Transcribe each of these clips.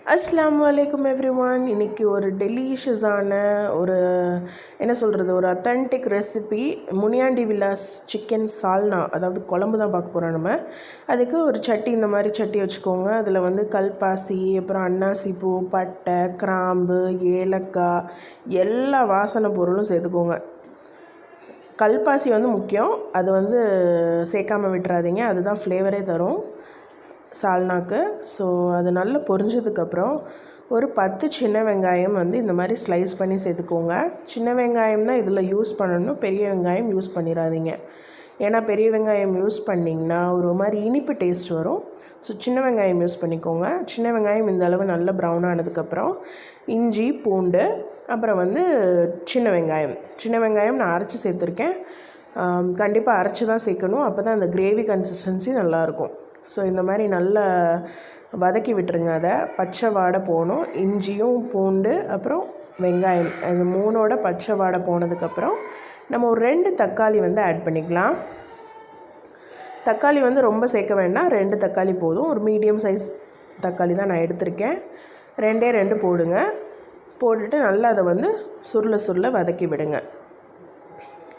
அஸ்ஸலாமு அலைக்கும் எவ்ரிவான். இன்றைக்கி ஒரு டெலிஷியஸான ஒரு ஒரு authentic recipe Muniyandi Vilas chicken சால்னா, அதாவது குழம்பு தான் பார்க்க போகிறோம். நம்ம அதுக்கு ஒரு சட்டி, இந்த மாதிரி சட்டி வச்சுக்கோங்க. அதில் கல்பாசி, அப்புறம் அன்னாசி பூ, பட்டை, கிராம்பு, ஏலக்காய், எல்லா வாசனை பொருளும் சேர்த்துக்கோங்க. கல்பாசி முக்கியம், அது சேர்க்காமல் விட்டுறாதீங்க, அதுதான் ஃப்ளேவரே தரும் சால்னாக்கு. ஸோ அது நல்லா பொரிஞ்சதுக்கப்புறம் ஒரு 10 சின்ன வெங்காயம் இந்த மாதிரி ஸ்லைஸ் பண்ணி சேர்த்துக்கோங்க. சின்ன வெங்காயம் தான் இதில் யூஸ் பண்ணணும், பெரிய வெங்காயம் யூஸ் பண்ணிடாதீங்க. ஏன்னா பெரிய வெங்காயம் யூஸ் பண்ணிங்கன்னா ஒரு மாதிரி இனிப்பு டேஸ்ட் வரும். ஸோ சின்ன வெங்காயம் யூஸ் பண்ணிக்கோங்க. சின்ன வெங்காயம் இந்த அளவு நல்லா ப்ரௌன் ஆனதுக்கப்புறம் இஞ்சி, பூண்டு, அப்புறம் சின்ன வெங்காயம் நான் அரைச்சி சேர்த்துருக்கேன். கண்டிப்பாக அரைச்சி தான் சேர்க்கணும், அப்போ தான் அந்த கிரேவி கன்சிஸ்டன்சி நல்லாயிருக்கும். ஸோ இந்த மாதிரி நல்லா வதக்கி விட்டுருங்க. அதை பச்சை வாடை போகணும். இஞ்சியும், பூண்டு, அப்புறம் வெங்காயம், அது 3ஓட பச்சை வாடை போனதுக்கப்புறம் நம்ம ஒரு 2 தக்காளி ஆட் பண்ணிக்கலாம். தக்காளி ரொம்ப சேர்க்க வேண்டாம், 2 தக்காளி போதும். ஒரு மீடியம் சைஸ் தக்காளி தான் நான் எடுத்திருக்கேன். 2 போடுங்க. போட்டுட்டு நல்லா அதை சுருள வதக்கி விடுங்க.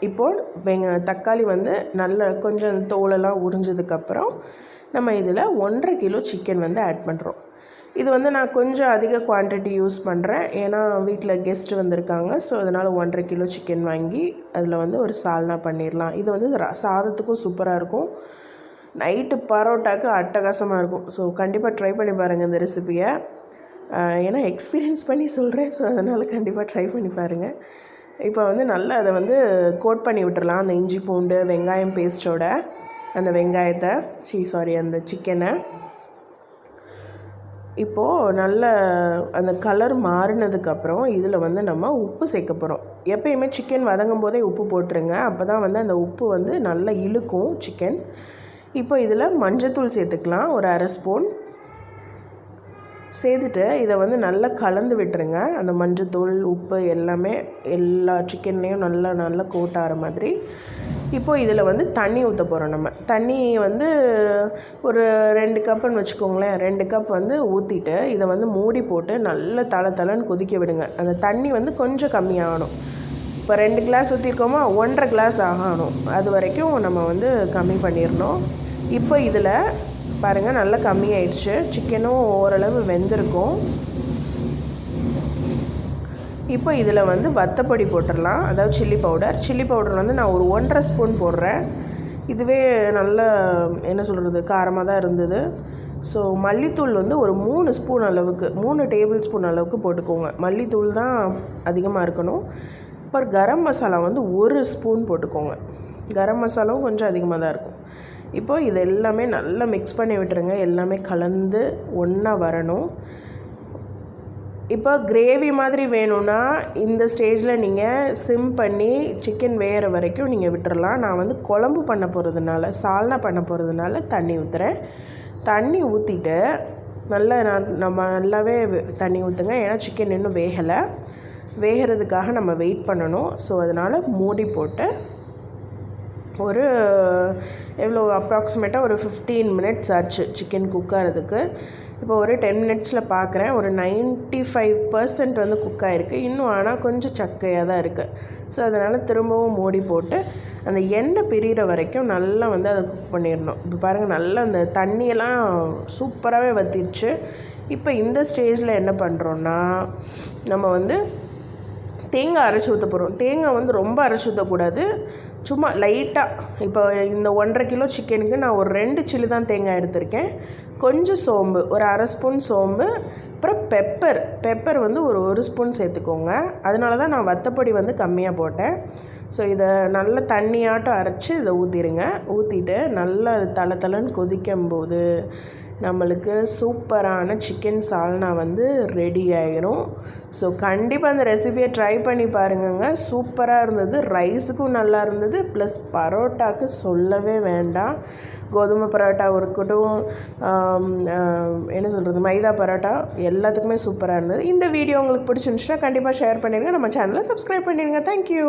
இப்போது தக்காளி நல்லா கொஞ்சம் தோலெல்லாம் உறிஞ்சதுக்கப்புறம் நம்ம இதில் 1.5 கிலோ சிக்கன் ஆட் பண்ணுறோம். இது நான் கொஞ்சம் அதிக குவான்டிட்டி யூஸ் பண்ணுறேன், ஏன்னா வீட்டில் கெஸ்ட்டு வந்திருக்காங்க. ஸோ அதனால் 1.5 கிலோ சிக்கன் வாங்கி அதில் ஒரு சால்னா பண்ணிடலாம். இது சாதத்துக்கும் சூப்பராக இருக்கும், நைட்டு பரோட்டாக்கு அட்டகாசமாக இருக்கும். ஸோ கண்டிப்பாக ட்ரை பண்ணி பாருங்கள் இந்த ரெசிபியை. ஏன்னா எக்ஸ்பீரியன்ஸ் பண்ணி சொல்கிறேன், ஸோ அதனால் கண்டிப்பாக ட்ரை பண்ணி பாருங்கள். இப்போ நல்லா அதை கோட் பண்ணி விட்டுறலாம், அந்த இஞ்சி, பூண்டு, வெங்காயம் பேஸ்ட்டோட அந்த வெங்காயத்தை அந்த சிக்கனை. இப்போது நல்ல அந்த கலர் மாறினதுக்கப்புறம் இதில் நம்ம உப்பு சேர்க்க போகிறோம். எப்பயுமே சிக்கன் வதங்கும் போதே உப்பு போட்டுருங்க, அப்போ தான் அந்த உப்பு நல்லா இழுக்கும் சிக்கன். இப்போ இதில் மஞ்சத்தூள் சேர்த்துக்கலாம், ஒரு 1/2 ஸ்பூன் சேர்த்துட்டு இதை நல்லா கலந்து விட்டுருங்க. அந்த மஞ்சத்தூள், உப்பு எல்லாமே எல்லா சிக்கன்லேயும் நல்லா கோட் ஆகிற மாதிரி. இப்போது இதில் தண்ணி ஊற்ற போகிறோம். நம்ம தண்ணி ஒரு 2 கப்புன்னு வச்சுக்கோங்களேன். 2 கப் ஊற்றிட்டு இதை மூடி போட்டு நல்லா தளன்னு கொதிக்க விடுங்க. அந்த தண்ணி கொஞ்சம் கம்மியாகணும். இப்போ 2 கிளாஸ் ஊற்றிருக்கோமா, 1.5 கிளாஸ் ஆகணும். அது வரைக்கும் நம்ம கம்மி பண்ணிடணும். இப்போ இதில் பாருங்கள், நல்லா கம்மியாயிடுச்சு. சிக்கனும் ஓரளவு வெந்திருக்கும். இப்போ இதில் வத்தப்பொடி போட்டுடலாம், அதாவது சில்லி பவுடர் நான் ஒரு 1.5 ஸ்பூன் போடுறேன். இதுவே நல்ல காரமாக தான் இருந்தது. ஸோ மல்லித்தூள் ஒரு 3 ஸ்பூன் அளவுக்கு, 3 டேபிள் ஸ்பூன் அளவுக்கு போட்டுக்கோங்க. மல்லித்தூள் தான் அதிகமாக இருக்கணும். அப்புறம் கரம் மசாலா 1 ஸ்பூன் போட்டுக்கோங்க. கரம் மசாலாவும் கொஞ்சம் அதிகமாக தான் இருக்கும். இப்போது இது எல்லாமே நல்லா மிக்ஸ் பண்ணி விட்டுருங்க, எல்லாமே கலந்து ஒன்றா வரணும். இப்போ கிரேவி மாதிரி வேணும்னா இந்த ஸ்டேஜில் நீங்கள் சிம் பண்ணி சிக்கன் வேகிற வரைக்கும் நீங்கள் விட்டுறலாம். நான் குழம்பு பண்ண போகிறதுனால, சால்னா பண்ண போகிறதுனால தண்ணி ஊற்றுறேன். தண்ணி ஊற்றிட்டு நம்ம நல்லாவே தண்ணி ஊற்றுங்க, ஏன்னா சிக்கன் இன்னும் வேகிறதுக்காக நம்ம வெயிட் பண்ணணும். ஸோ அதனால் மூடி போட்டு ஒரு அப்ராக்சிமேட்டாக ஒரு 15 மினிட்ஸ் ஆச்சு சிக்கன் குக் ஆகிறதுக்கு. இப்போ ஒரு 10 மினிட்ஸில் பார்க்குறேன், ஒரு 95% குக் ஆகிருக்கு. இன்னும் ஆனால் கொஞ்சம் சக்கையாக தான் இருக்குது. ஸோ அதனால் திரும்பவும் மூடி போட்டு அந்த எண்ணெய் பிரிகிற வரைக்கும் நல்லா அதை குக் பண்ணிடணும். இப்போ பாருங்கள், நல்லா அந்த தண்ணியெல்லாம் சூப்பராகவே வற்றிடுச்சு. இப்போ இந்த ஸ்டேஜில் என்ன பண்ணுறோன்னா, நம்ம தேங்காய் அரைச்சி ஊற்ற போகிறோம். தேங்காய் ரொம்ப அரைச்சி ஊற்றக்கூடாது, சும்மா லைட்டாக. இப்போ இந்த 1.5 கிலோ சிக்கனுக்கு நான் ஒரு 2 சில்லி தான் தேங்காய் எடுத்திருக்கேன். கொஞ்சம் சோம்பு, ஒரு 1/2 ஸ்பூன் சோம்பு, அப்புறம் பெப்பர் ஒரு ஸ்பூன் சேர்த்துக்கோங்க. அதனால தான் நான் வத்தப்பொடி கம்மியாக போட்டேன். ஸோ இதை நல்லா தண்ணியாட்டம் அரைச்சி இதை ஊற்றிடுங்க. ஊற்றிட்டு நல்லா தளன்னு கொதிக்கும்போது நம்மளுக்கு சூப்பரான சிக்கன் சால்னா ரெடி ஆகிரும். ஸோ கண்டிப்பாக அந்த ரெசிபியை ட்ரை பண்ணி பாருங்கங்க, சூப்பராக இருந்தது. ரைஸுக்கும் நல்லா இருந்தது, ப்ளஸ் பரோட்டாவுக்கு சொல்லவே வேண்டாம். கோதுமை பரோட்டா இருக்கட்டும், மைதா பரோட்டா, எல்லாத்துக்குமே சூப்பராக இருந்தது. இந்த வீடியோ உங்களுக்கு பிடிச்சிருந்துச்சுன்னா கண்டிப்பாக ஷேர் பண்ணிடுங்க, நம்ம சேனலை சப்ஸ்கிரைப் பண்ணிடுங்க. தேங்க்யூ.